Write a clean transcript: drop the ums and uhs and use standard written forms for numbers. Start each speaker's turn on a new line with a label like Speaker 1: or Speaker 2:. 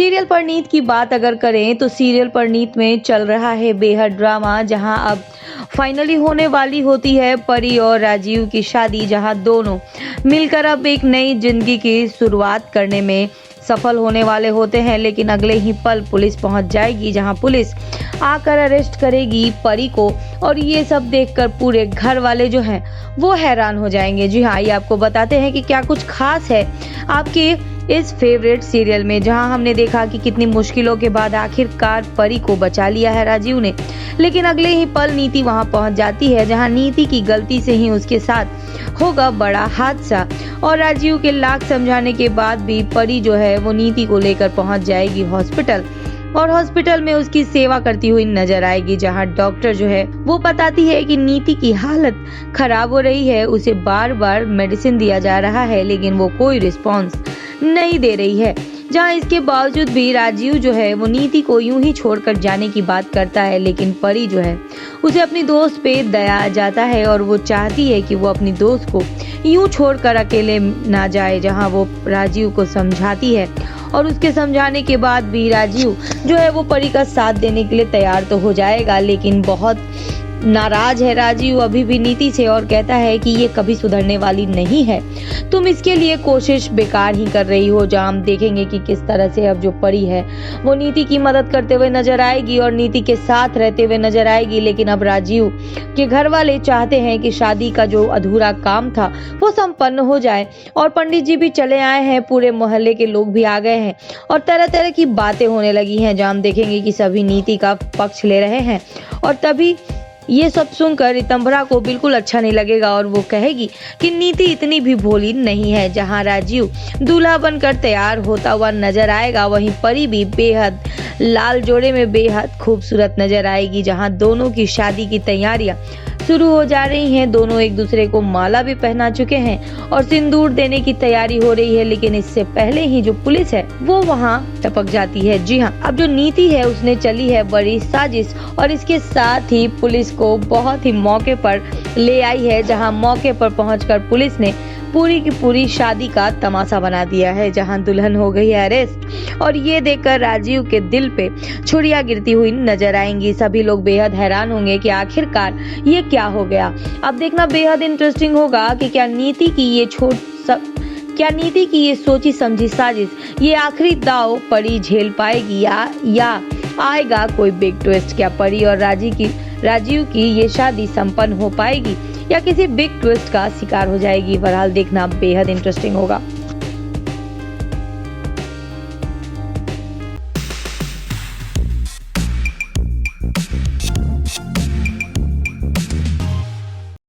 Speaker 1: Serial Parineet की बात अगर करें तो सीरियल परिणीत में चल रहा है बेहद ड्रामा, जहां अब फाइनली होने वाली होती है परी और राजीव की शादी, जहां दोनों मिलकर अब एक नई जिंदगी की शुरुआत करने में सफल होने वाले होते हैं। लेकिन अगले ही पल पुलिस पहुंच जाएगी, जहां पुलिस आकर अरेस्ट करेगी परी को, और ये सब देखकर पूरे घर वाले जो हैं वो हैरान हो जाएंगे। जी हाँ, ये आपको बताते हैं कि क्या कुछ खास है आपके इस फेवरेट सीरियल में, जहां हमने देखा कि कितनी मुश्किलों के बाद आखिरकार परी को बचा लिया है राजीव ने। लेकिन अगले ही पल नीति वहां पहुंच जाती है, जहां नीति की गलती से ही उसके साथ होगा बड़ा हादसा, और राजीव के लाख समझाने के बाद भी परी जो है वो नीति को लेकर पहुंच जाएगी हॉस्पिटल, और हॉस्पिटल में उसकी सेवा करती हुई नजर आएगी, जहां डॉक्टर जो है वो बताती है कि नीति की हालत खराब हो रही है, उसे बार बार मेडिसिन दिया जा रहा है लेकिन वो कोई रिस्पॉन्स नहीं दे रही है। जहां इसके बावजूद भी राजीव जो है वो नीति को यूं ही छोड़कर जाने की बात करता है, लेकिन परी जो है उसे अपनी दोस्त पे दया आ जाता है और वो चाहती है कि वो अपनी दोस्त को यूं छोड़कर अकेले ना जाए। जहां वो राजीव को समझाती है, और उसके समझाने के बाद भी राजीव जो है वो परी का साथ देने के लिए तैयार तो हो जाएगा, लेकिन बहुत नाराज है राजीव अभी भी नीति से, और कहता है कि ये कभी सुधरने वाली नहीं है, तुम इसके लिए कोशिश बेकार ही कर रही हो। जहां हम देखेंगे कि किस तरह से अब जो परी है वो नीति की मदद करते हुए नजर आएगी और नीति के साथ रहते हुए नजर आएगी। लेकिन अब राजीव के घर वाले चाहते हैं कि शादी का जो अधूरा काम था वो संपन्न हो जाए, और पंडित जी भी चले आए हैं, पूरे मोहल्ले के लोग भी आ गए हैं, और तरह तरह की बातें होने लगी हैं। जहां हम देखेंगे कि सभी नीति का पक्ष ले रहे हैं, और तभी ये सब सुनकर रितंभरा को बिल्कुल अच्छा नहीं लगेगा, और वो कहेगी कि नीति इतनी भी भोली नहीं है। जहां राजीव दूल्हा बनकर तैयार होता हुआ नजर आएगा, वहीं परी भी बेहद लाल जोड़े में बेहद खूबसूरत नजर आएगी। जहां दोनों की शादी की तैयारियां शुरू हो जा रही हैं, दोनों एक दूसरे को माला भी पहना चुके हैं और सिंदूर देने की तैयारी हो रही है। लेकिन इससे पहले ही जो पुलिस है वो वहां टपक जाती है। जी हाँ, अब जो नीति है उसने चली है बड़ी साजिश, और इसके साथ ही पुलिस को बहुत ही मौके पर ले आई है, जहां मौके पर पहुंचकर पुलिस ने पूरी की पूरी शादी का तमाशा बना दिया है, जहां दुल्हन हो गई है अरेस्ट, और ये देखकर राजीव के दिल पे छुरियां गिरती हुई नजर आएंगी। सभी लोग बेहद हैरान होंगे कि आखिरकार ये क्या हो गया। अब देखना बेहद इंटरेस्टिंग होगा कि क्या नीति की ये सोची समझी साजिश, ये आखिरी दाव परी झेल पाएगी या आएगा कोई बिग ट्विस्ट। क्या परी और राजीव की ये शादी संपन्न हो पाएगी या किसी बिग ट्विस्ट का शिकार हो जाएगी। बहरहाल देखना बेहद इंटरेस्टिंग होगा।